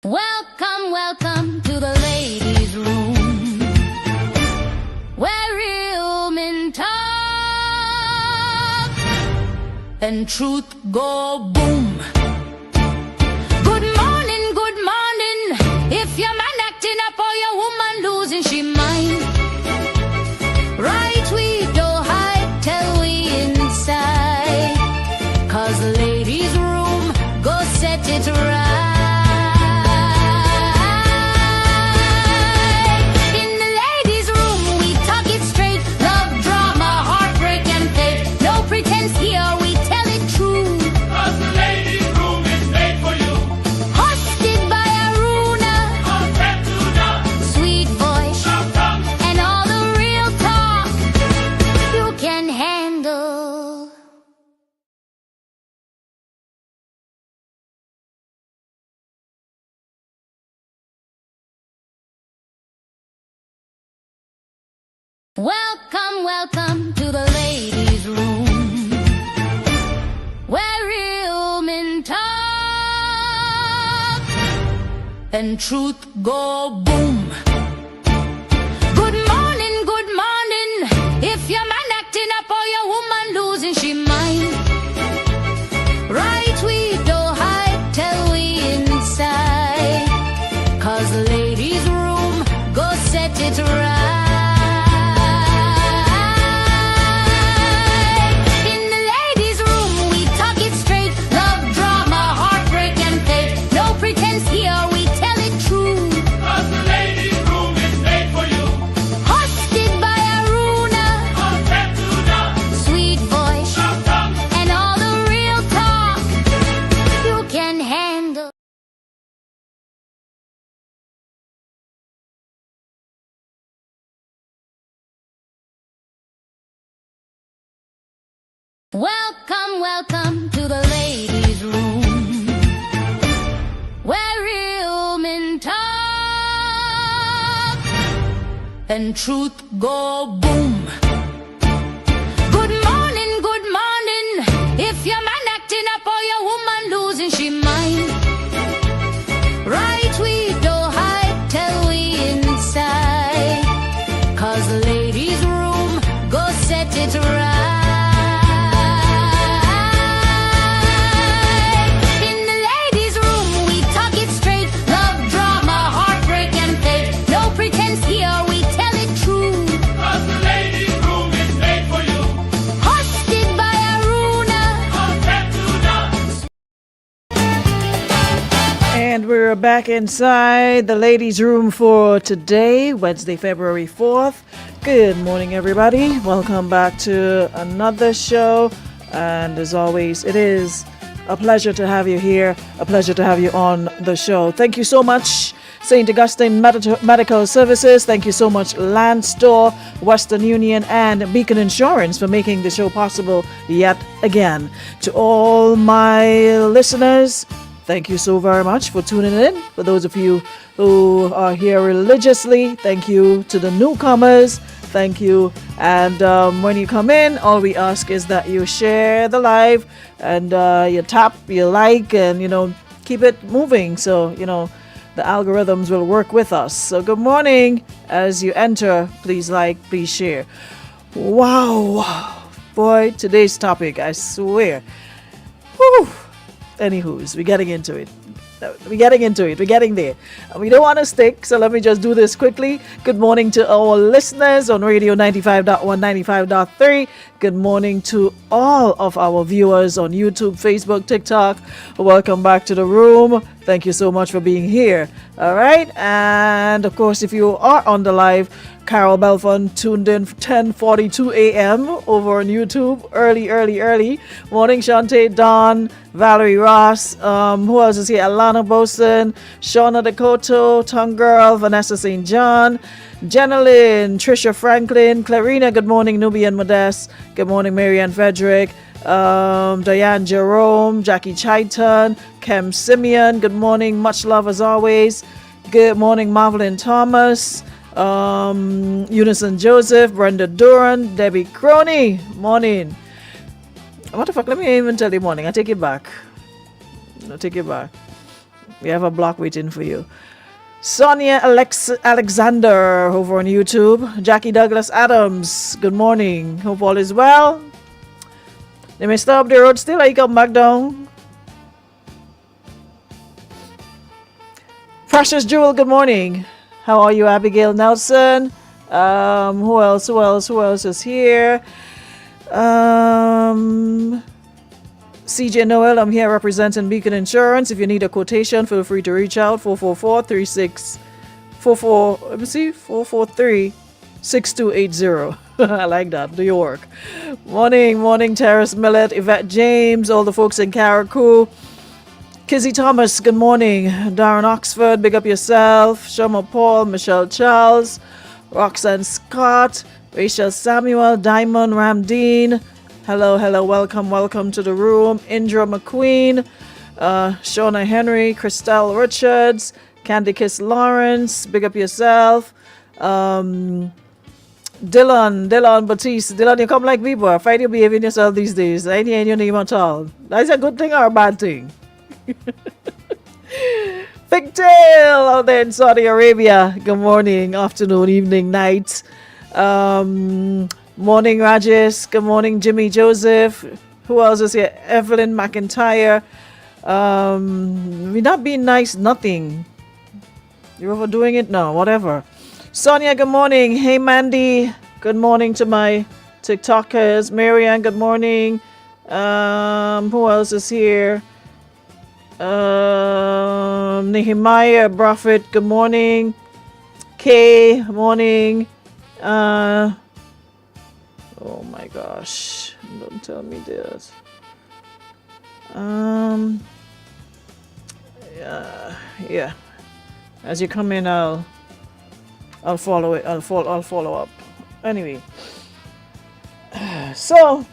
Welcome, welcome to the ladies' room, where real men talk and truth go boom. Good morning, good morning. If your man acting up or your woman losing she mind, right we don't hide till we inside, 'cause the ladies' room go set it right. Welcome, welcome to the ladies' room, where real men talk and truth go boom. Good morning, good morning. If your man acting up or your woman losing she mind, right we don't hide till we inside, 'cause the ladies' room go set it right. Welcome, welcome to the ladies' room, where real men talk and truth go boom. Good morning, good morning. If your man acting up or your woman losing she mind, right we don't hide till we inside, 'cause the ladies' room go set it right. And we're back inside the ladies' room for today, Wednesday, February 4th. Good morning, everybody. Welcome back to another show. And as always, it is a pleasure to have you here, a pleasure to have you on the show. Thank you so much, St. Augustine Medical Services. Thank you so much, Land Store, Western Union, and Beacon Insurance for making the show possible yet again. To all my listeners, thank you so very much for tuning in. For those of you who are here religiously, thank you. To the newcomers, thank you. And when you come in, all we ask is that you share the live and you tap, you like, and, keep it moving. So, the algorithms will work with us. So good morning. As you enter, please like, please share. Wow. Boy, today's topic, I swear. Whew. Anywho's, we're getting into it. We're getting there. We don't want to stick, so let me just do this quickly. Good morning to our listeners on Radio 95.1, 95.3. Good morning to all of our viewers on YouTube, Facebook, TikTok. Welcome back to the room. Thank you so much for being here. All right. And of course, if you are on the live, Carol Belfon tuned in 10:42 a.m. over on YouTube. Early. Morning, Shantae, Dawn, Valerie Ross. Who else is here? Alana Boson, Shauna Dakota, Tongue Girl, Vanessa St. John, Jenna Lynn, Trisha Franklin, Clarina. Good morning, Nubian Modest. Good morning, Marianne Frederick. Diane Jerome, Jackie Chaiton, Kem Simeon. Good morning. Much love as always. Good morning, Marvelyn Thomas. Unison Joseph, Brenda Duran, Debbie Crony. Morning. What the fuck? Let me even tell you morning. I take it back. We have a block waiting for you. Sonia Alexander over on YouTube. Jackie Douglas Adams, good morning. Hope all is well. They may stop the road still, or you come back down. Precious Jewel, good morning. How are you, Abigail Nelson? Who else is here? CJ Noel, I'm here representing Beacon Insurance. If you need a quotation, feel free to reach out. 443-6280. I like that. New York. Morning, Terrace Millet, Yvette James, all the folks in Carriacou. Kizzy Thomas, good morning. Darren Oxford, big up yourself. Shoma Paul, Michelle Charles, Roxanne Scott, Rachel Samuel, Diamond Ramdeen. Hello, welcome to the room. Indra McQueen, Shauna Henry, Christelle Richards, Candy Kiss Lawrence, big up yourself. Dylan Batiste. Dylan, you come like me, boy. Find you behaving yourself these days. I ain't hearing your name at all. That's a good thing or a bad thing? Pigtail out there in Saudi Arabia. Good morning, afternoon, evening, night. Morning, Rajesh. Good morning, Jimmy Joseph. Who else is here? Evelyn McIntyre. We not being nice, nothing. You're overdoing it? No, whatever. Sonia, good morning. Hey, Mandy. Good morning to my TikTokers. Marianne, good morning. Who else is here? Nehemiah Prophet, good morning. Kay, morning. Oh my gosh, don't tell me this. Yeah. As you come in, I'll follow it. I'll follow up. Anyway, so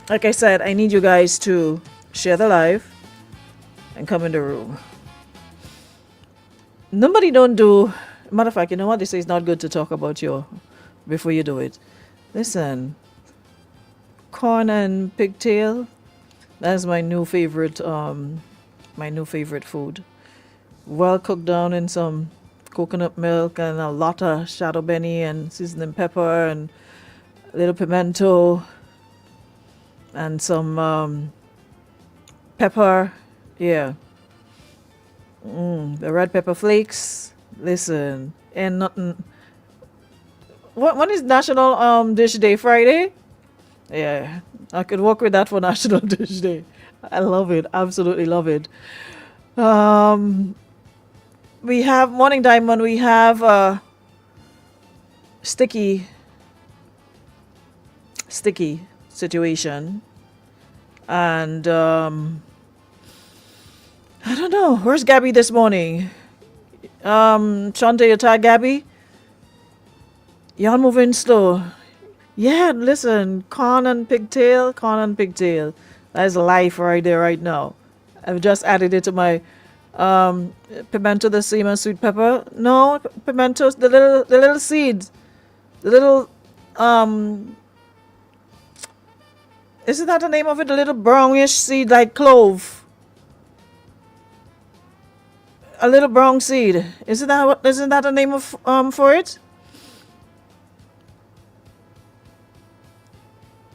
like I said, I need you guys to share the live and come in the room. Nobody don't do. Matter of fact, you know what? They say it's not good to talk about you before you do it. Listen, corn and pigtail. That's my new favorite. Food. Well cooked down in some coconut milk and a lot of shadow benny and seasoning pepper and a little pimento and some pepper. Yeah. The red pepper flakes. Listen, and nothing. When is National Dish Day? Friday? Yeah, I could work with that for National Dish Day. I love it. Absolutely love it. We have Morning Diamond. We have sticky situation. And I don't know. Where's Gabby this morning? Shante, you tired, Gabby? Y'all moving slow. Yeah, listen. Corn and pigtail. That's life right there, right now. I've just added it to my pimento, the same as sweet pepper. No, pimentos, the little seeds. The little isn't that the name of it? The little brownish seed like clove. A little brown seed. Isn't that the name of for it?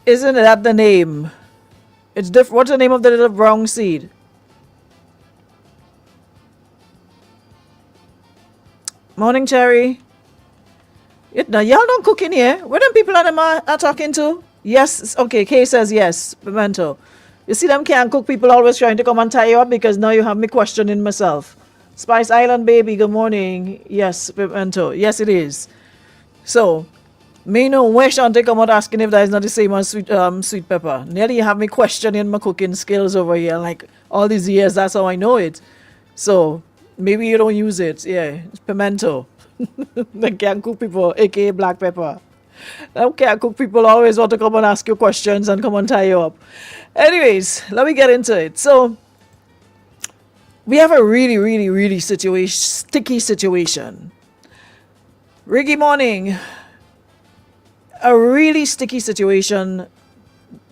Isn't that the name? It's different. What's the name of the little brown seed? Morning, Cherry. Now y'all don't cook in here. Where them people are talking to? Yes. Okay. Kay says yes. Pimento. You see them can't cook. People always trying to come and tie you up because now you have me questioning myself. Spice Island baby, good morning. Yes, pimento. Yes, it is. So, me no where Shante come out asking if that is not the same as sweet pepper. Nearly you have me questioning my cooking skills over here. Like all these years, that's how I know it. So, maybe you don't use it. Yeah, it's pimento. They can't cook people, aka black pepper. Okay, cook people always want to come and ask you questions and come and tie you up. Anyways, let me get into it. So, we have a really sticky situation. Riggy morning. A really sticky situation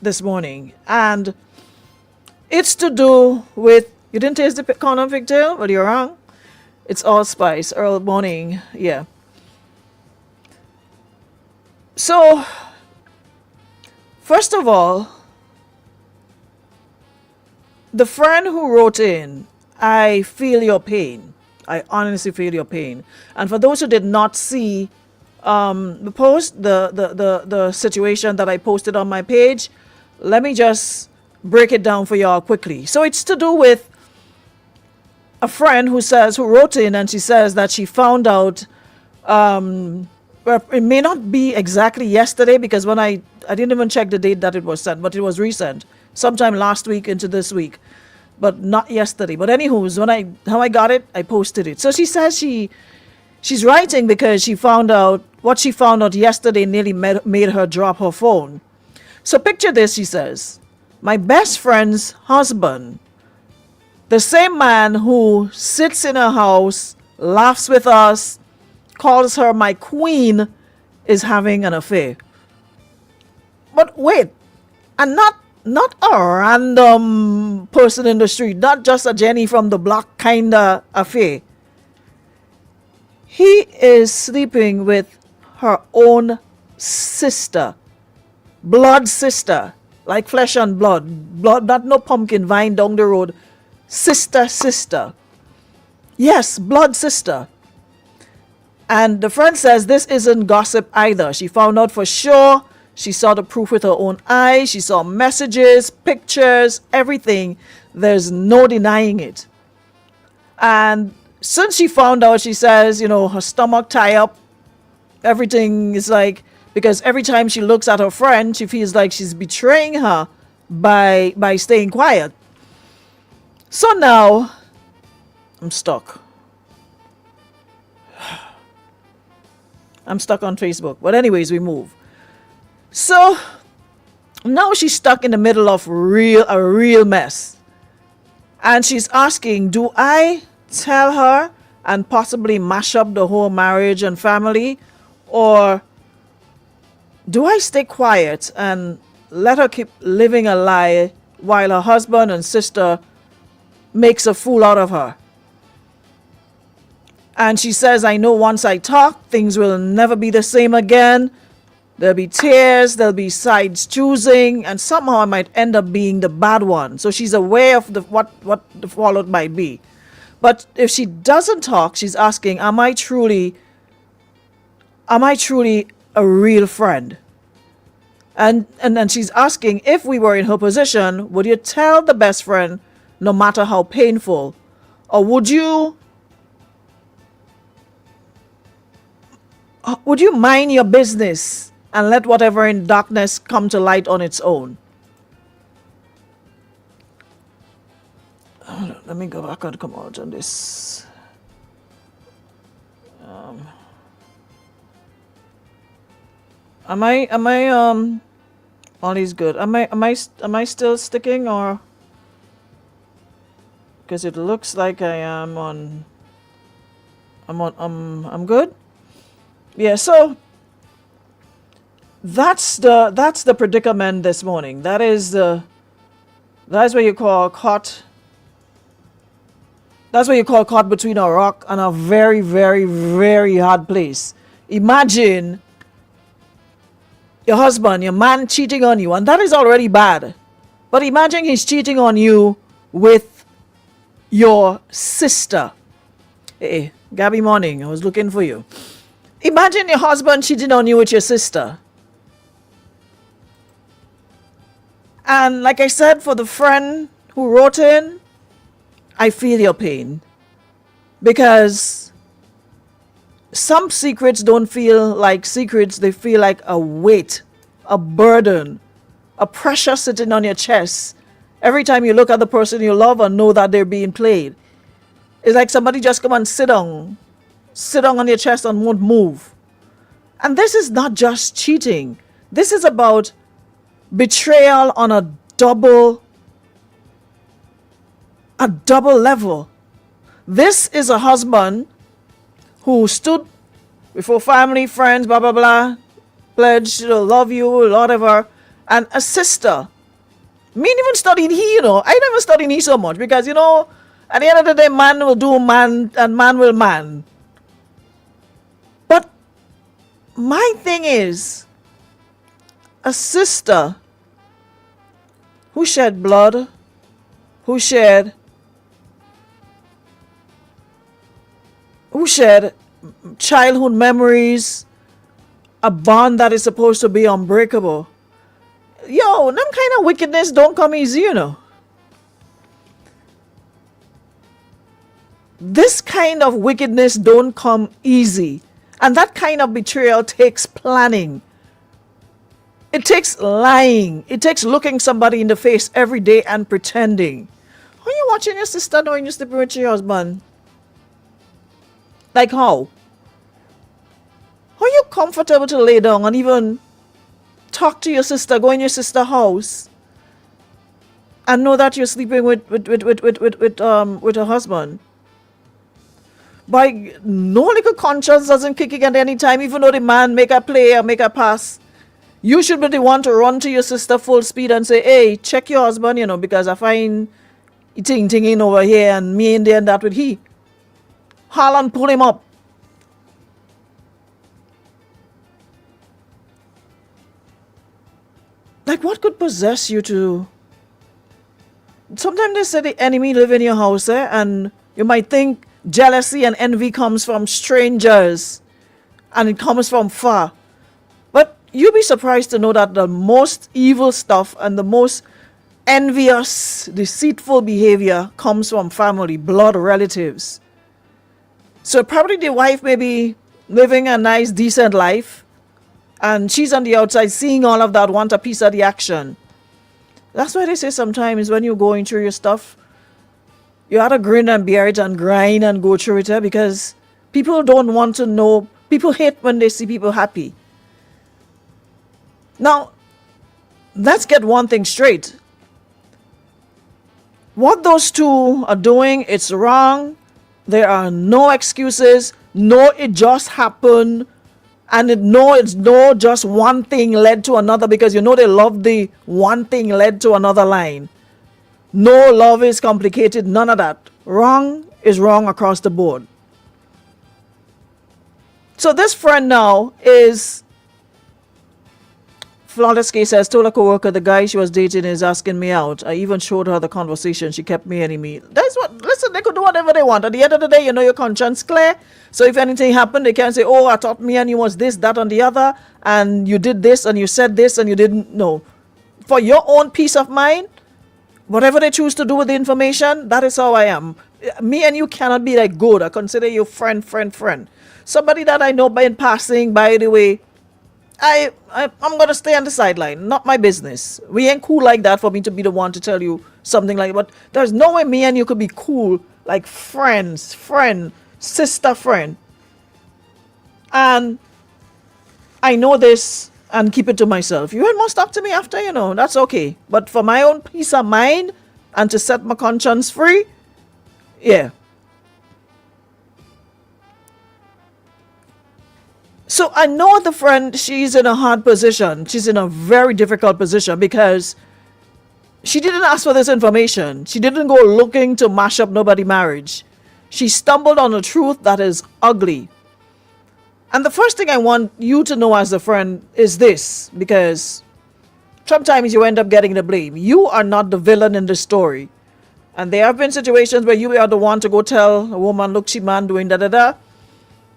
this morning. And it's to do with You didn't taste the corn and pigtail? Well, you're wrong. It's allspice, early morning. Yeah. So, first of all, the friend who wrote in, I feel your pain. I honestly feel your pain. And for those who did not see the post, the situation that I posted on my page, let me just break it down for y'all quickly. So it's to do with a friend who wrote in, and she says that she found out, well, it may not be exactly yesterday, because when I didn't even check the date that it was sent, but it was recent, sometime last week into this week, but not yesterday. But anywho, how I got it, I posted it. So she says she's writing because what she found out yesterday nearly made her drop her phone. So picture this, she says. My best friend's husband, the same man who sits in her house, laughs with us, calls her my queen, is having an affair. But wait, and not a random person in the street, not just a Jenny from the block kind of affair. He is sleeping with her own sister, blood sister, like flesh and blood, not no pumpkin vine down the road. Sister. Yes, blood sister. And the friend says this isn't gossip either. She found out for sure. She saw the proof with her own eyes. She saw messages, pictures, everything. There's no denying it. And since she found out, she says, her stomach tie up. Everything is like, because every time she looks at her friend, she feels like she's betraying her by staying quiet. So now, I'm stuck. I'm stuck on Facebook. But anyways, we move. So, now she's stuck in the middle of a real mess. And she's asking, do I tell her and possibly mash up the whole marriage and family? Or do I stay quiet and let her keep living a lie while her husband and sister makes a fool out of her? And she says, I know once I talk, things will never be the same again. There'll be tears, there'll be sides choosing, and somehow I might end up being the bad one. So she's aware of what the fallout might be. But if she doesn't talk, she's asking, am I truly a real friend? And then she's asking, if we were in her position, would you tell the best friend no matter how painful? Or would you mind your business and let whatever in darkness come to light on its own? Hold on, let me go back and come out on this. Am I all is good. Am I still sticking, or because it looks like I am on I'm good? Yeah, so that's the predicament this morning. That's what you call caught. That's what you call caught between a rock and a very, very, very hard place. Imagine your husband, your man cheating on you, and that is already bad. But imagine he's cheating on you with your sister. Hey, Gabby Morning, I was looking for you. Imagine your husband cheating on you with your sister. And like I said, for the friend who wrote in, I feel your pain. Because some secrets don't feel like secrets, they feel like a weight, a burden, a pressure sitting on your chest. Every time you look at the person you love and know that they're being played. It's like somebody just come and sit down on your chest and won't move. And this is not just cheating. This is about betrayal on a double level. This is a husband who stood before family, friends, blah, blah, blah, pledged to love you, whatever, and a sister. Me even studying he, I never studied he so much because, At the end of the day, man will do man and man will man. But my thing is, a sister who shed blood, who shed childhood memories, a bond that is supposed to be unbreakable. Yo, them kind of wickedness don't come easy, you know. This kind of wickedness don't come easy. And that kind of betrayal takes planning. It takes lying. It takes looking somebody in the face every day and pretending. Are you watching your sister knowing you're sleeping with your husband? Like how? Are you comfortable to lay down and even talk to your sister, go in your sister's house and know that you're sleeping with her husband? By no little conscience doesn't kick in at any time, even though the man make a play or make a pass. You should be the one to run to your sister full speed and say, hey, check your husband, you know, because I find he ting over here and me in there and that with he. Harlan, pull him up. Like, what could possess you to... Sometimes they say the enemy live in your house, and you might think jealousy and envy comes from strangers and it comes from far. But you'll be surprised to know that the most evil stuff and the most envious, deceitful behavior comes from family, blood relatives. So probably the wife may be living a nice, decent life, and she's on the outside seeing all of that, want a piece of the action. That's why they say sometimes when you're going through your stuff, you have to grin and bear it and grind and go through it, because people don't want to know. People hate when they see people happy. Now, let's get one thing straight. What those two are doing, it's wrong. There are no excuses. No, it just happened. And it's no just one thing led to another, because you know they love the one thing led to another line. No, love is complicated. None of that. Wrong is wrong across the board. So this friend now is... Flawless K says, told a coworker the guy she was dating is asking me out. I even showed her the conversation. She kept me enemy. That's what, listen, they could do whatever they want. At the end of the day, you know your conscience clear. So if anything happened, they can't say, oh, I thought me and you was this, that, and the other, and you did this, and you said this, and you didn't know. For your own peace of mind, whatever they choose to do with the information, that is how I am. Me and you cannot be like good. I consider you friend. Somebody that I know by in passing, by the way, I'm going to stay on the sideline. Not my business. We ain't cool like that for me to be the one to tell you something like that. But there's no way me and you could be cool like friend, sister, friend. And I know this and keep it to myself. You ain't must talk to me after, you know. That's okay. But for my own peace of mind and to set my conscience free, yeah. So I know the friend, she's in a hard position. She's in a very difficult position because she didn't ask for this information. She didn't go looking to mash up nobody's marriage. She stumbled on a truth that is ugly. And the first thing I want you to know as a friend is this, because sometimes you end up getting the blame. You are not the villain in the story. And there have been situations where you are the one to go tell a woman, look, she man doing da-da-da.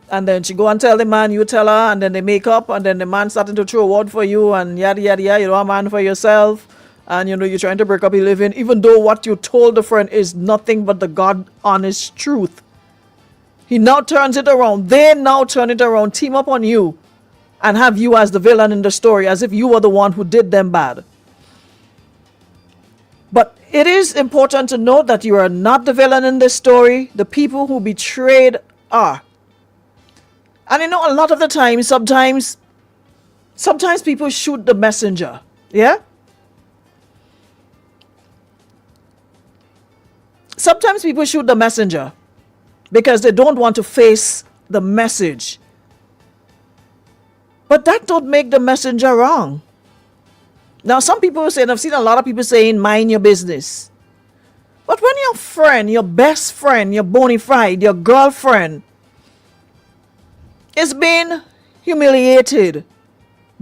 And then she go and tell the man, you tell her, and then they make up, and then the man starting to throw a word for you, and yada, yada, yada, you know, a man for yourself, and, you know, you're trying to break up your living, even though what you told the friend is nothing but the God-honest truth. He now turns it around. They now turn it around, team up on you, and have you as the villain in the story, as if you were the one who did them bad. But it is important to note that you are not the villain in this story. The people who betrayed are. And you know, a lot of the time, sometimes people shoot the messenger. Yeah? Sometimes people shoot the messenger because they don't want to face the message. But that don't make the messenger wrong. Now, some people say, and I've seen a lot of people saying, mind your business. But when your friend, your best friend, your bona fide, your girlfriend is being humiliated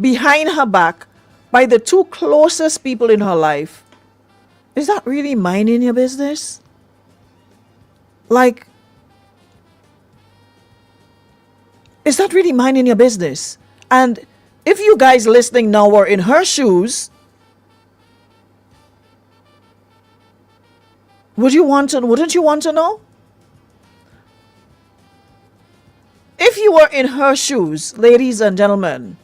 behind her back by the two closest people in her life, is that really minding your business? Like, is that really minding your business? And if you guys listening now were in her shoes, wouldn't you want to know? If you were in her shoes, ladies and gentlemen,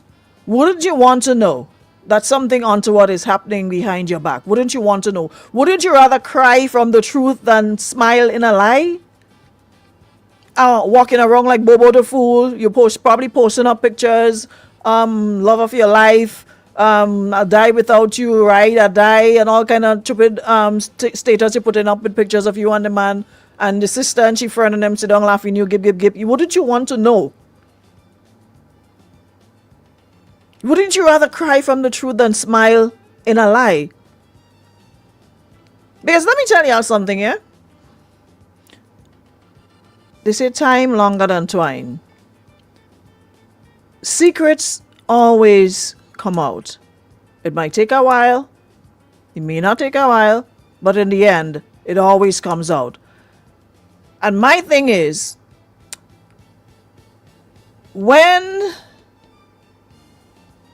wouldn't you want to know that something untoward is happening behind your back? Wouldn't you want to know? Wouldn't you rather cry from the truth than smile in a lie? Walking around like Bobo the Fool, you probably posting up pictures, love of your life, I'll die without you, right? I die, and all kind of stupid status you're putting up with pictures of you and the man and the sister and she friend and them sit down laughing you, gip. Wouldn't you want to know? Wouldn't you rather cry from the truth than smile in a lie? Because let me tell y'all something, yeah? They say time longer than twine. Secrets always come out. It might take a while. It may not take a while. But in the end, it always comes out. And my thing is, when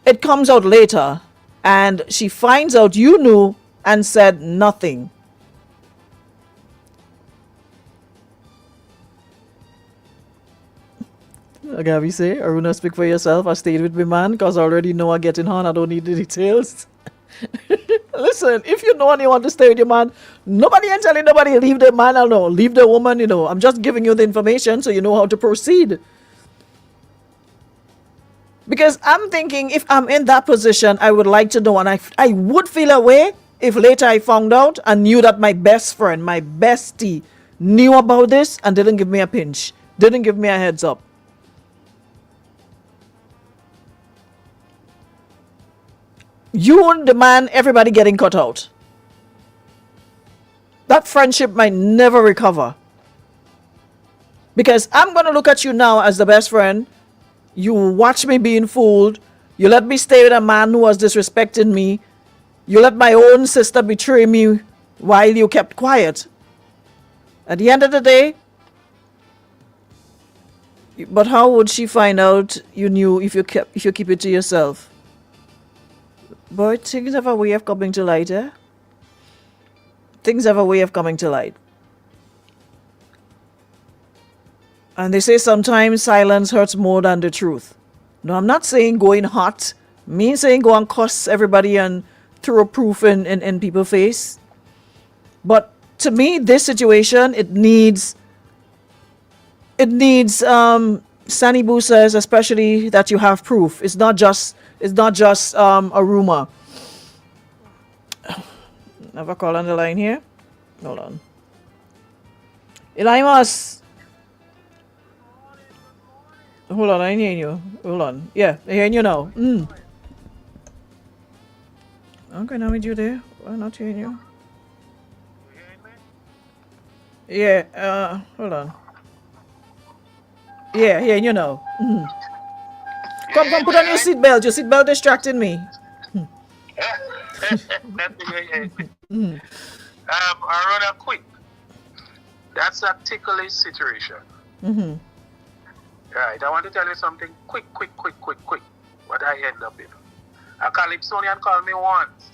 it comes out later and she finds out you knew and said nothing, Gabby say, Aruna, speak for yourself. I stayed with my man because I already know I getting on. I don't need the details. Listen, if you know and you want to stay with your man, nobody ain't telling nobody leave the man alone, leave the woman, I'm just giving you the information so you know how to proceed. Because I'm thinking if I'm in that position, I would like to know, and I would feel a way if later I found out and knew that my best friend, my bestie, knew about this and didn't give me a pinch, didn't give me a heads up. You and the man, everybody getting cut out. That friendship might never recover. Because I'm going to look at you now as the best friend. You watch me being fooled. You let me stay with a man who was disrespecting me. You let my own sister betray me while you kept quiet. At the end of the day, but how would she find out you knew if you keep it to yourself? But things have a way of coming to light, eh? Things have a way of coming to light. And they say sometimes silence hurts more than the truth. No, I'm not saying going hot. Me saying go and cuss everybody and throw proof in people's face. But to me, this situation, it needs Sunny Boo says especially that you have proof. It's not just a rumor. Have a call on the line here. Hold on. Elimas. Hold on, I ain't hearing you. Hold on. Yeah, I'm hearing you now. Okay, now we do there. I'm not hearing you. Yeah, hold on. Yeah, hearing you now. Come, put on your seatbelt. Your seatbelt distracting me. Aruna, quick. That's a ticklish situation. Right, I want to tell you something quick. What I end up in. A Calypsonian called me once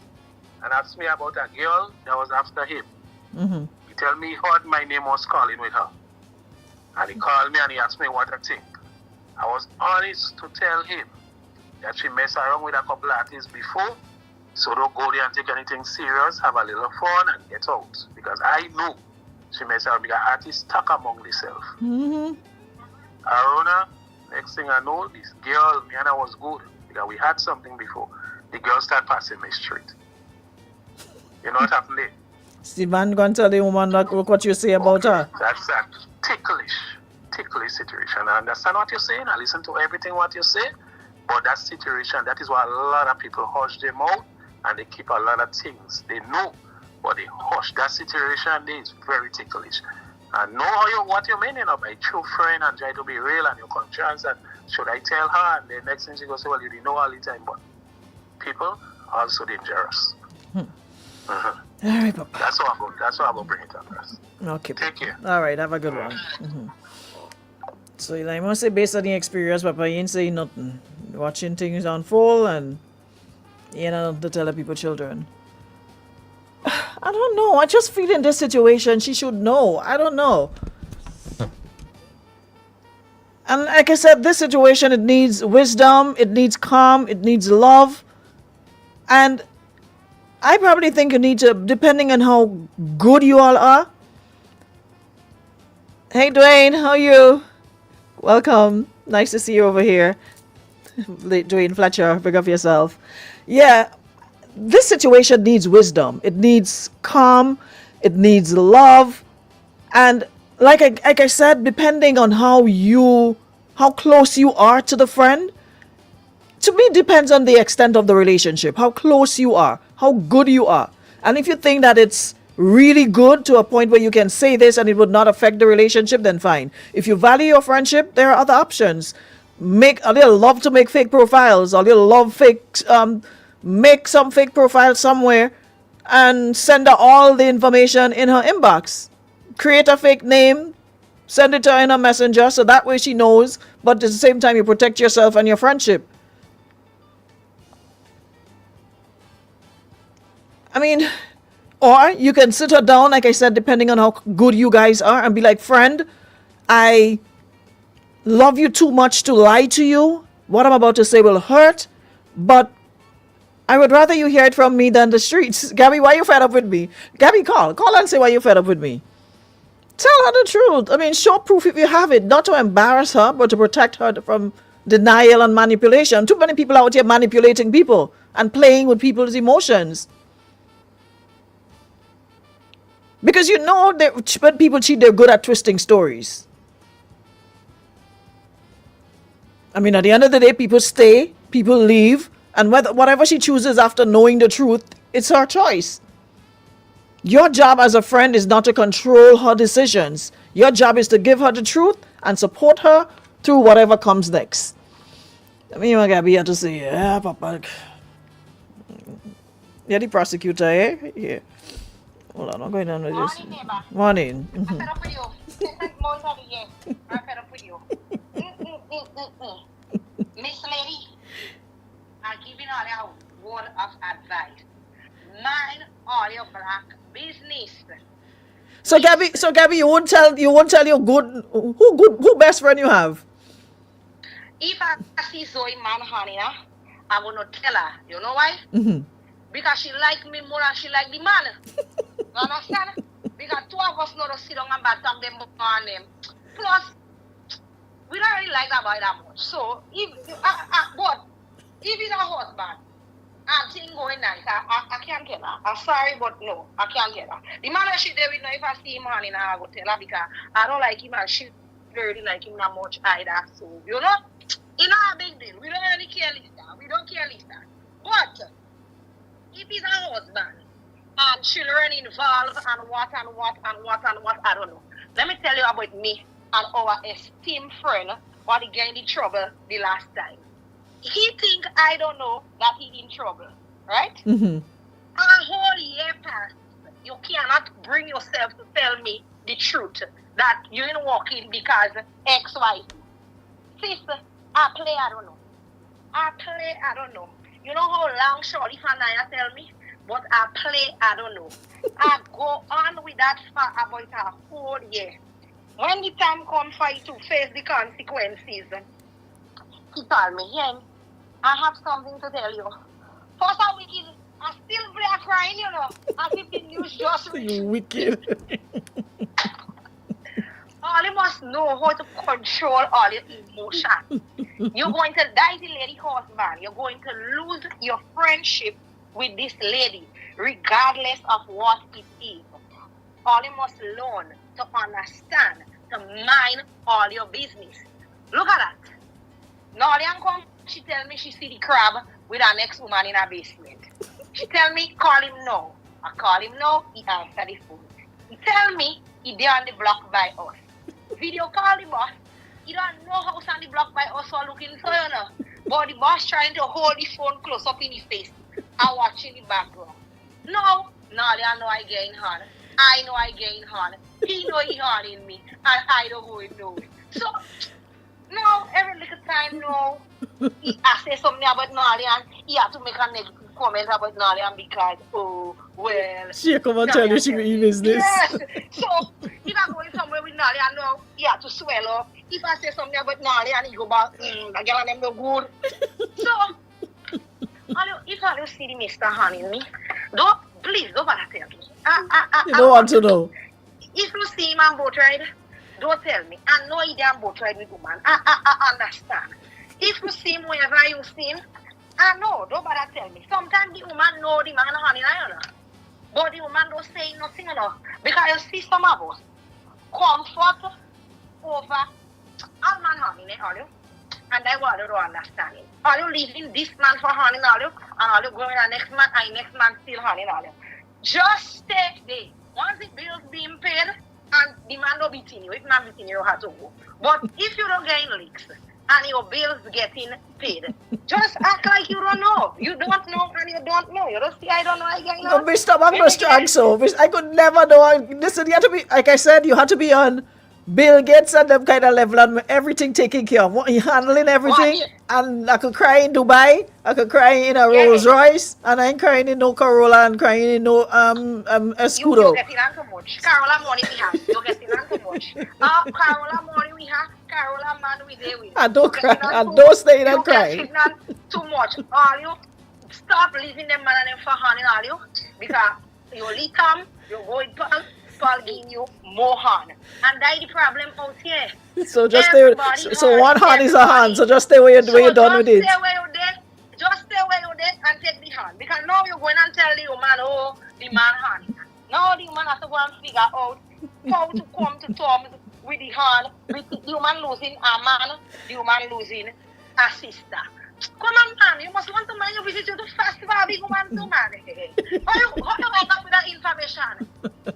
and asked me about a girl that was after him. He told me he heard my name was calling with her. And he called me and he asked me what I think. I was honest to tell him that she messed around with a couple of artists before, so don't go there and take anything serious, have a little fun and get out. Because I knew she messed around because artists stuck among themselves. Aruna, next thing I know, this girl, me and her was good because we had something before. The girl started passing me straight. You know what happened there? The man gonna tell the woman what you say about her. That's a ticklish situation. I understand what you're saying. I listen to everything what you say. But that situation, that is why a lot of people hush them out and they keep a lot of things. They know But the hush, that situation there is very ticklish. And know how what you mean, by true friend and try to be real and your conscience and should I tell her? And the next thing she goes, well, you didn't know all the time, but people are also dangerous. All right, Papa. That's how I'm going to bring it up first. Okay. Take care. All right, have a good one. So I must say, based on the experience, Papa, you ain't saying nothing. Watching things unfold and you know to tell the people children. I don't know. I just feel in this situation she should know. I don't know. And like I said, this situation, it needs wisdom, it needs calm, it needs love. And I probably think you need to, depending on how good you all are. Hey Dwayne, how are you? Welcome. Nice to see you over here. Dwayne Fletcher, big up yourself. Yeah, this situation needs wisdom. It needs calm. It needs love. And like I said, depending on how close you are to the friend, to me depends on the extent of the relationship, how close you are, how good you are. And if you think that it's really good to a point where you can say this and it would not affect the relationship, then fine. If you value your friendship, there are other options. Make a little love to make fake profiles, or little love make some fake profile somewhere and send her all the information in her inbox. Create a fake name, send it to her in a messenger so that way she knows, but at the same time you protect yourself and your friendship. I mean, or you can sit her down, like I said, depending on how good you guys are, and be like, friend, I love you too much to lie to you. What I'm about to say will hurt, but I would rather you hear it from me than the streets. Gabby, why you fed up with me? Gabby, call and say why you fed up with me. Tell her the truth. I mean, show proof if you have it, not to embarrass her, but to protect her from denial and manipulation. Too many people out here manipulating people and playing with people's emotions. Because you know that when people cheat, they're good at twisting stories. I mean, at the end of the day, people stay, people leave, and whatever she chooses after knowing the truth, it's her choice. Your job as a friend is not to control her decisions. Your job is to give her the truth and support her through whatever comes next. I mean, I gotta be here to say, yeah, Papa. Yeah, the prosecutor, eh? Yeah. Hold on, I'm going down with this. Morning, neighbor. Morning. I'm fed up with you. Most of the year, I'm fed up with you. Miss Lady, I'm giving all your word of advice. Mind all your black business. So Gabby, you won't tell your who best friend you have? If I see Zoe man, I will not tell her. You know why? Because she like me more than she like the man. You understand? Because two of us know to sit down and back them on them. Plus, we don't really like that boy that much. So but if it's a husband, and thing going nice, I can't tell her. I'm sorry, but no, I can't tell her. The man that she there with now, if I see him on, I will tell her because I don't like him and she really like him that much either. So, you know, it's not a big deal. We don't really care Lisa. We don't care Lisa. But if he's a husband and children involved and what, I don't know. Let me tell you about me and our esteemed friend what he got in trouble the last time. He think I don't know that he in trouble, right? A whole year passed. You cannot bring yourself to tell me the truth that you ain't walking because X, Y. Sister, I don't know. You know how long Shorty Fanaya tell me? But I don't know. I go on with that for about a whole year. When the time comes for you to face the consequences, he told me, hey, I have something to tell you. First a week, I still crying, you know, as if the news just reached. You wicked. All you must know how to control all your emotion. You're going to die the lady husband. You're going to lose your friendship with this lady, regardless of what it is. All you must learn to understand, to mind all your business. Look at that. Nolian come, she tell me she see the crab with her next woman in her basement. She tell me, call him now. I call him now, he answer the phone. He tell me he there on the block by us. Video call the boss. He don't know house on the block by us or looking for you know. But the boss trying to hold the phone close up in his face and watching the background. No, Nolly, I know I getting hard. I know I getting hard. He know he hard in me, and I don't go and know it. So, no, every little time, no, I say something about Nolly, and he have to make a negative comment about Nolly, and because, oh, well. She come and tell you she be business. Yes. So, if I'm going somewhere with Nolly, I know he have to swell up. If I say something about Nolly, and he go back, that girl and them no good. So, if I don't see the Mr. Honey in me, please don't bother tell me. You don't want to know. If you see him on boat ride, don't tell me. I know he on boat ride with woman. I understand. If you see him wherever you see him, I know, don't bother tell me. Sometimes the woman know the man honey, you know. But the woman don't say nothing, you know. Because you see some of us comfort over all man honey, all you. And I want you to understand it. Are you leaving this man for honey, all you? And are you going to the next man, and next man still honey, all you? Just stay there. Once the bills being paid, and the man don't beating you. If man beating you, you have to go. But if you don't get in leaks, and your bills getting paid, just act like you don't know. You don't know, and you don't know. You don't see, I don't know, I get No, Mr. Magno strong so. I could never know. Listen, you have to be, like I said, you have to be on Bill Gates and them kind of level and everything taken care of. He handling everything. And I could cry in Dubai. I could cry in a Rolls Royce. And I ain't crying in no Corolla and crying in no Escudo. You getting on too much. Corolla money we have. You getting on too much. Corolla money we have. Corolla man we there with. I don't cry. I don't stay and cry. You getting on too much. All you stop leaving them man and them for honey, all you. Because you only come, you go in Paul giving you more hand. And that's the problem out here. So just stay. So one hand is a hand. So just stay where you're done with it. Just stay where you're there and take the hand. Because now you're going and tell the woman, oh, the man hand. Now the woman has to go and figure out how to come to terms with the hand. With the woman losing a man, the woman losing a sister. Come on, man. You must want to man you visit you to festival big woman too, man. How you end up with that information?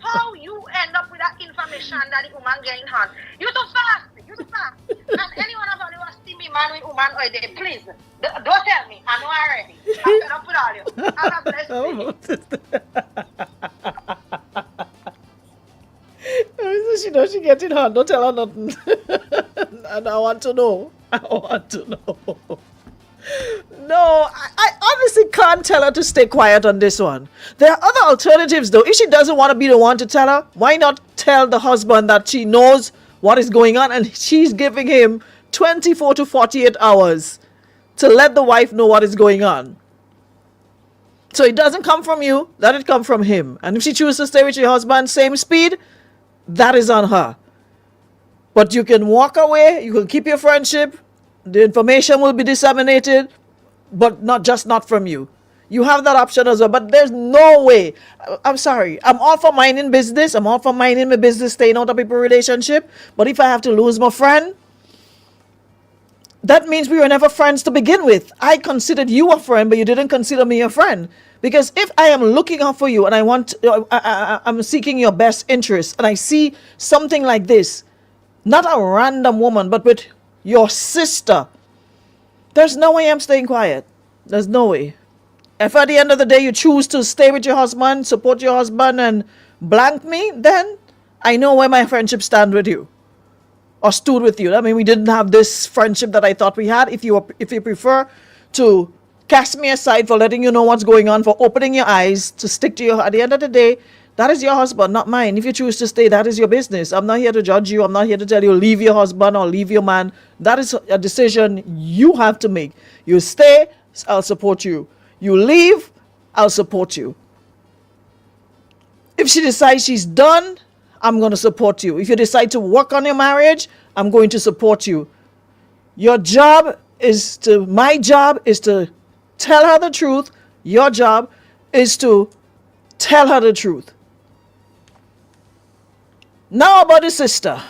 How you end up with that information that the woman getting hand? You too fast. You too fast. And anyone of you who see me man with woman or they please don't tell me. I know already. I'm fed up with all you. She knows she getting hard. Don't tell her nothing. And I want to know. No, I honestly can't tell her to stay quiet on this one. There are other alternatives though. If she doesn't want to be the one to tell her, why not tell the husband that she knows what is going on and she's giving him 24 to 48 hours to let the wife know what is going on. So it doesn't come from you, let it come from him. And if she chooses to stay with your husband, same speed, that is on her. But you can walk away, you can keep your friendship, the information will be disseminated, but not from you. You have that option as well, but there's no way. I'm sorry. I'm all for minding business. I'm all for minding my business, staying out of people's relationship. But if I have to lose my friend, that means we were never friends to begin with. I considered you a friend, but you didn't consider me a friend. Because if I am looking out for you and I'm seeking your best interest, and I see something like this, not a random woman, but with your sister, there's no way I'm staying quiet. There's no way. If at the end of the day you choose to stay with your husband, support your husband, and blank me, then I know where my friendship stand with you or stood with you. I mean, we didn't have this friendship that I thought we had. If you prefer to cast me aside for letting you know what's going on, for opening your eyes, to stick to you, at the end of the day, that is your husband, not mine. If you choose to stay, that is your business. I'm not here to judge you. I'm not here to tell you leave your husband or leave your man. That is a decision you have to make. You stay, I'll support you. You leave, I'll support you. If she decides she's done, I'm going to support you. If you decide to work on your marriage, I'm going to support you. My job is to tell her the truth. Your job is to tell her the truth. Now about the sister.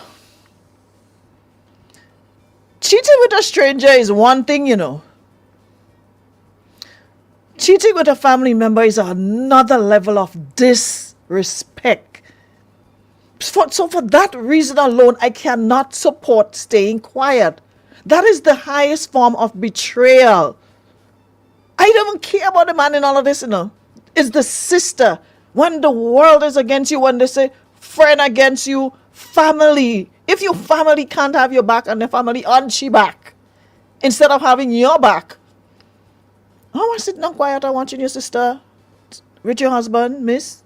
Cheating with a stranger is one thing, you know. Cheating with a family member is another level of disrespect. So for that reason alone, I cannot support staying quiet. That is the highest form of betrayal. I don't care about the man in all of this, It's the sister. When the world is against you, when they say friend against you, family. If your family can't have your back and the family on she back, instead of having your back. Oh, I sit down quiet and watching your sister with your husband, miss.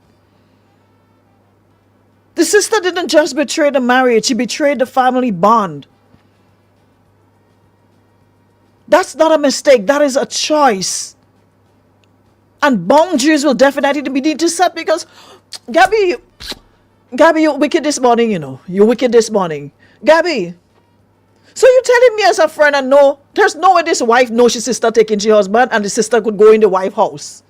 The sister didn't just betray the marriage, she betrayed the family bond. That's not a mistake, that is a choice. And boundaries will definitely be need to set because, Gabby, you're wicked this morning, You're wicked this morning. Gabby, so you telling me as a friend and there's no way this wife knows his sister taking her husband and the sister could go in the wife house.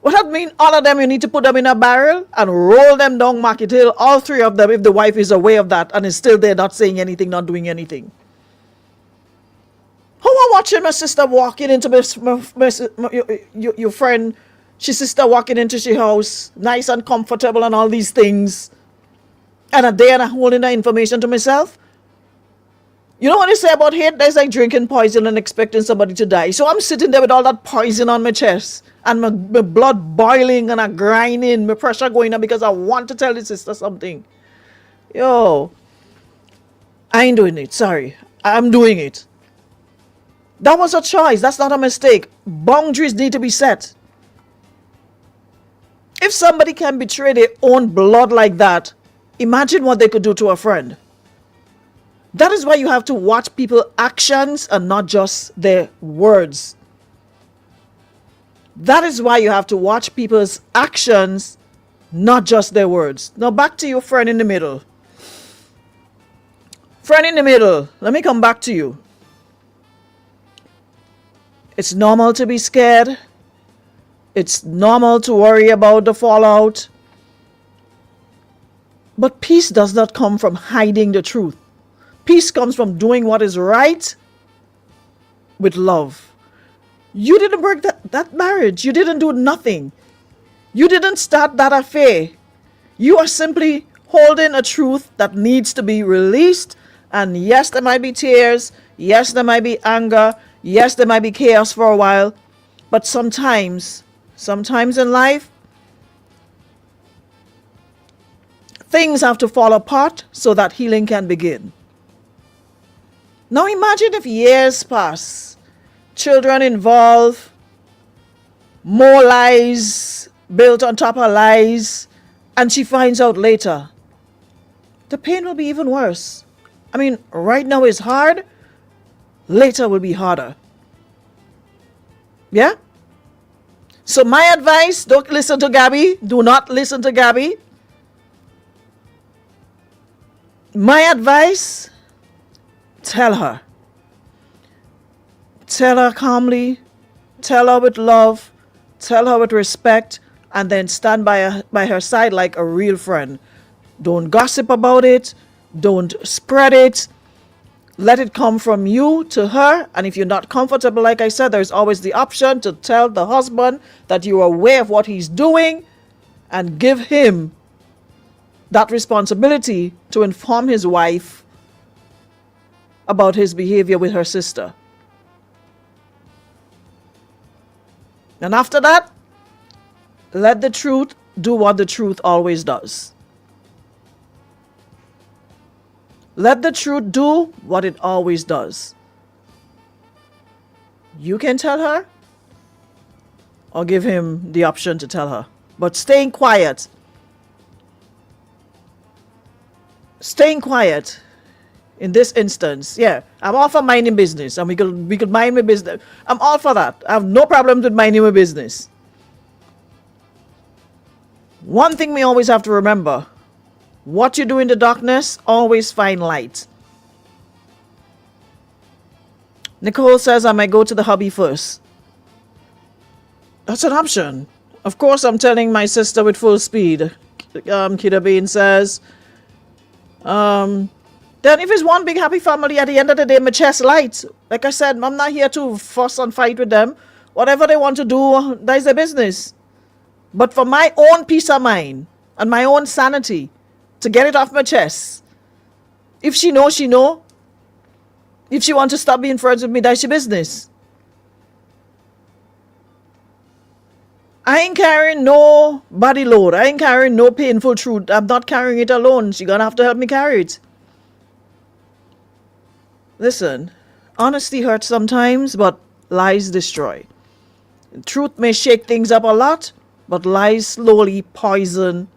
What that mean? All of them, you need to put them in a barrel and roll them down Market Hill, all three of them, if the wife is aware of that and is still there not saying anything, not doing anything. How am watching my sister walking into your friend, she sister walking into she house, nice and comfortable and all these things, and a day and I'm holding that information to myself? You know what they say about hate? There's like drinking poison and expecting somebody to die. So I'm sitting there with all that poison on my chest and my blood boiling and I'm grinding, my pressure going up because I want to tell the sister something. Yo, I ain't doing it. Sorry. I'm doing it. That was a choice. That's not a mistake. Boundaries need to be set. If somebody can betray their own blood like that, imagine what they could do to a friend. That is why you have to watch people's actions and not just their words. That is why you have to watch people's actions, not just their words. Now back to your friend in the middle. Friend in the middle, let me come back to you. It's normal to be scared. It's normal to worry about the fallout. But peace does not come from hiding the truth. Peace comes from doing what is right with love. You didn't break that marriage. You didn't do nothing. You didn't start that affair. You are simply holding a truth that needs to be released. And yes, there might be tears. Yes, there might be anger. Yes, there might be chaos for a while. But sometimes in life, things have to fall apart so that healing can begin. Now imagine if years pass, children involved, more lies built on top of lies, and she finds out later. The pain will be even worse. I mean, right now is hard, later will be harder. Yeah? So my advice, don't listen to Gabby. Do not listen to Gabby. My advice, tell her. Tell her calmly. Tell her with love. Tell her with respect. And then stand by her side like a real friend. Don't gossip about it. Don't spread it. Let it come from you to her. And if you're not comfortable, like I said, there's always the option to tell the husband that you are aware of what he's doing and give him that responsibility to inform his wife about his behavior with her sister. And after that, let the truth do what the truth always does. Let the truth do what it always does. You can tell her or give him the option to tell her. But staying quiet in this instance, yeah, I'm all for minding business, and we could mind my business. I'm all for that. I have no problems with minding my business. One thing we always have to remember: what you do in the darkness, always find light. Nicole says I might go to the hubby first. That's an option. Of course, I'm telling my sister with full speed. Kida Bean says, then if it's one big happy family, at the end of the day, my chest light. Like I said, I'm not here to fuss and fight with them. Whatever they want to do, that's their business. But for my own peace of mind and my own sanity, to get it off my chest, if she know, she know. If she want to stop being friends with me, that's your business. I ain't carrying no body load. I ain't carrying no painful truth. I'm not carrying it alone. She gonna have to help me carry it. Listen, honesty hurts sometimes, but lies destroy. Truth may shake things up a lot, but lies slowly poison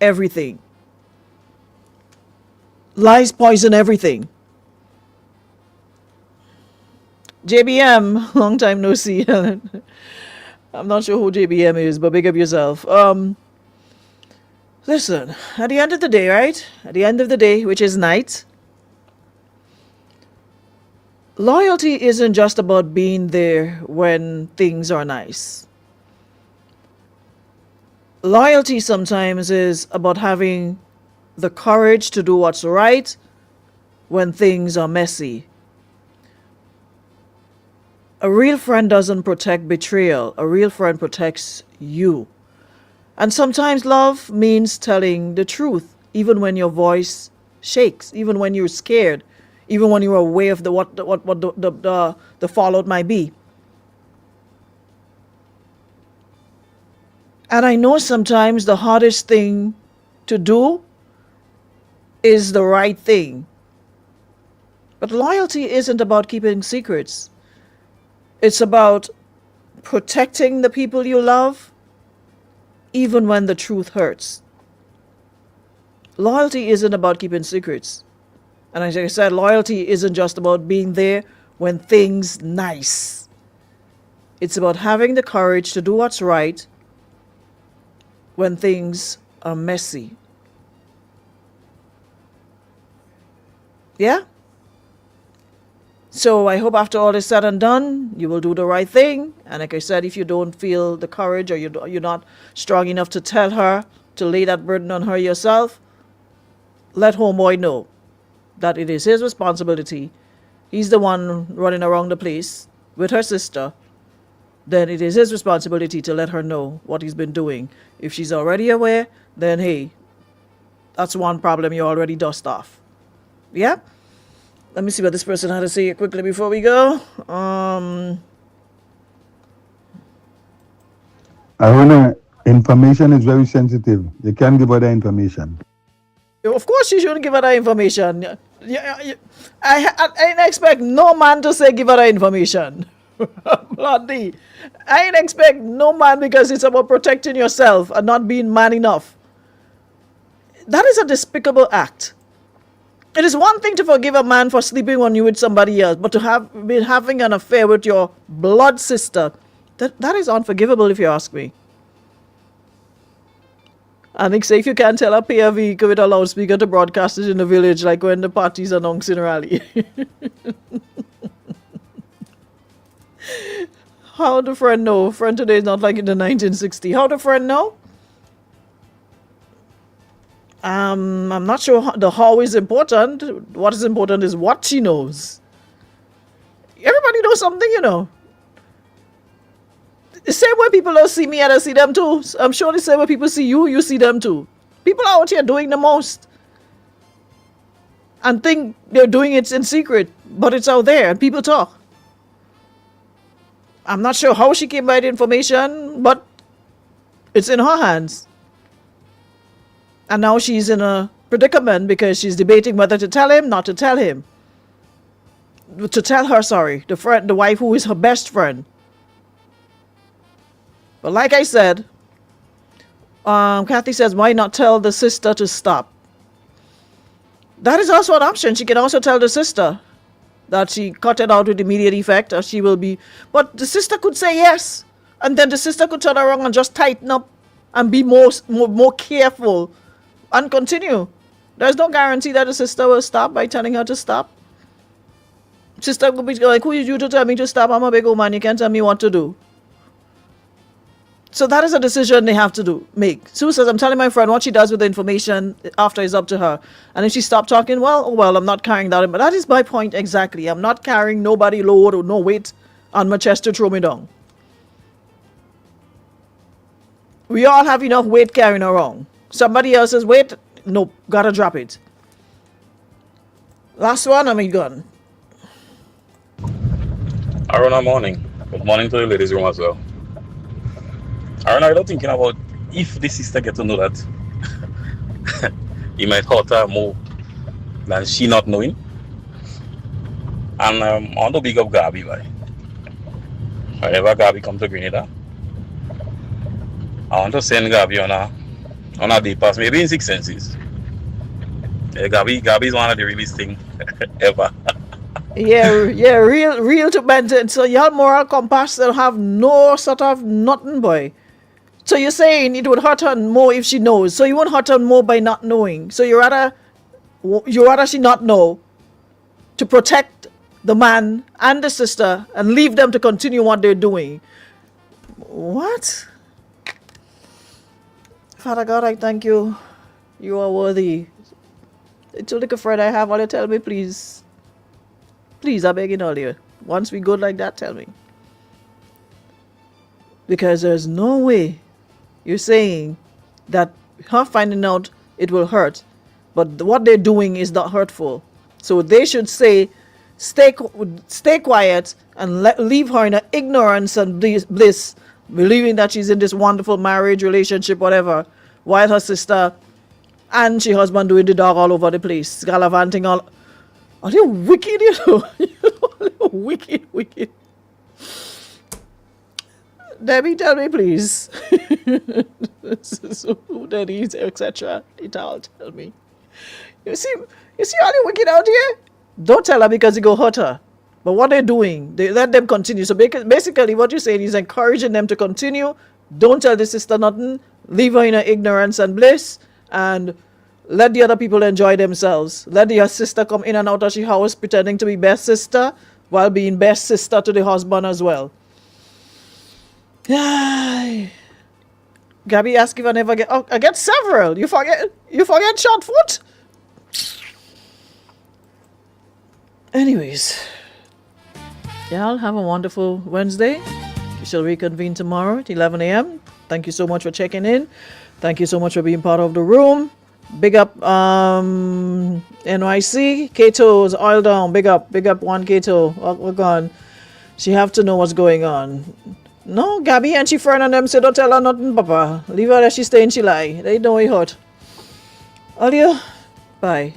everything. Lies poison everything. JBM, long time no see. I'm not sure who JBM is, but big up yourself. Listen, at the end of the day, right? At the end of the day, which is night, loyalty isn't just about being there when things are nice. Loyalty sometimes is about having the courage to do what's right when things are messy. A real friend doesn't protect betrayal. A real friend protects you. And sometimes love means telling the truth, even when your voice shakes, even when you're scared, even when you're aware of what the fallout might be. And I know sometimes the hardest thing to do is the right thing. But loyalty isn't about keeping secrets. It's about protecting the people you love, even when the truth hurts. Loyalty isn't about keeping secrets. And as I said, loyalty isn't just about being there when things nice. It's about having the courage to do what's right when things are messy. Yeah? So I hope after all is said and done, you will do the right thing. And like I said, if you don't feel the courage or you're not strong enough to tell her, to lay that burden on her yourself, let homeboy know that it is his responsibility. He's the one running around the place with her sister. Then it is his responsibility to let her know what he's been doing. If she's already aware, then hey, that's one problem you already dust off. Yeah? Let me see what this person had to say quickly before we go. Aruna, information is very sensitive. You can't give her the information. Of course you shouldn't give her that information. I ain't expect no man to say give her that information. Bloody. I ain't expect no man, because it's about protecting yourself and not being man enough. That is a despicable act. It is one thing to forgive a man for sleeping on you with somebody else, but to have been having an affair with your blood sister, that is unforgivable if you ask me. And they say if you can't tell a pay a vehicle with a loudspeaker to broadcast it in the village, like when the party's announcing rally. How the friend know? Friend today is not like in the 1960s. How the friend know? I'm not sure the how is important. What is important is what she knows. Everybody knows something, you know. The same way people don't see me, I don't see them too. I'm sure the same way people see you, you see them too. People are out here doing the most and think they're doing it in secret, but it's out there and people talk. I'm not sure how she came by the information, but it's in her hands. And now she's in a predicament because she's debating whether to tell him, not to tell him. To tell her, sorry, the wife who is her best friend. But like I said, Kathy says, why not tell the sister to stop? That is also an option. She can also tell the sister that she cut it out with immediate effect, or she will be. But the sister could say yes, and then the sister could turn around and just tighten up and be more careful and continue. There's no guarantee that the sister will stop by telling her to stop. Sister could be like, who is you to tell me to stop? I'm a big old man. You can't tell me what to do. So that is a decision they have to make. Sue says, I'm telling my friend what she does with the information after is up to her. And if she stopped talking, well, I'm not carrying that. But that is my point exactly. I'm not carrying nobody load or no weight on my chest to throw me down. we all have enough weight carrying around. Somebody else's weight, nope, gotta drop it. Last one, I'm gone. Arona, morning. Good morning to the ladies' room as well. Arona, I'm thinking about if the sister get to know that he might hurt her more than she not knowing. And I want to big up Gabi, boy. Whenever Gabi come to Grenada, I want to send Gabi on a day pass, maybe in 6 senses. Gabi is one of the realest thing ever. Yeah, real to maintain. So y'all moral compass that have no sort of nothing, boy. So you're saying it would hurt her more if she knows. So you won't hurt her more by not knowing. So you rather she not know to protect the man and the sister and leave them to continue what they're doing. What? Father God, I thank you. You are worthy. It's a little friend I have. All you tell me, please. Please, I'm begging all you. Once we go like that, tell me. Because there's no way you're saying that her finding out it will hurt, but what they're doing is not hurtful. So they should say, stay quiet and leave her in her ignorance and bliss, believing that she's in this wonderful marriage, relationship, whatever, while her sister and she husband doing the dog all over the place, gallivanting all. Are they wicked, you know? Wicked. Debbie, tell me, please. Who that is, etc. It all tell me. You see all the wicked out here? Don't tell her because it go hurt her. But what they're doing, they let them continue. So basically what you're saying is encouraging them to continue. Don't tell the sister nothing. Leave her in her ignorance and bliss. And let the other people enjoy themselves. Let your sister come in and out of the house pretending to be best sister while being best sister to the husband as well. Gabby asked if I never get... Oh, I get several. You forget short foot? Anyways. Y'all have a wonderful Wednesday. We shall reconvene tomorrow at 11 a.m. Thank you so much for checking in. Thank you so much for being part of the room. Big up NYC. Kato's oil down. Big up one Kato. We're gone. She have to know what's going on. No, Gabby and she friend and them say don't tell her nothing, Papa. Leave her there, she stay and she lie. They know it hurt. Alia, bye.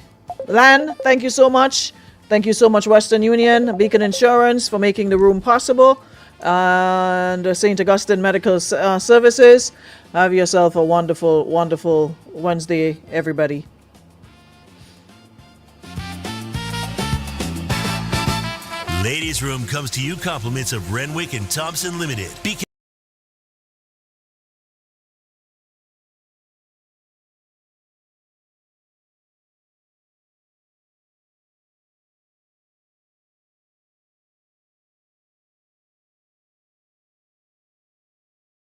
Lan, thank you so much. Thank you so much, Western Union, Beacon Insurance, for making the room possible. And St. Augustine Medical Services. Have yourself a wonderful, wonderful Wednesday, everybody. Ladies Room comes to you compliments of Renwick and Thompson Limited.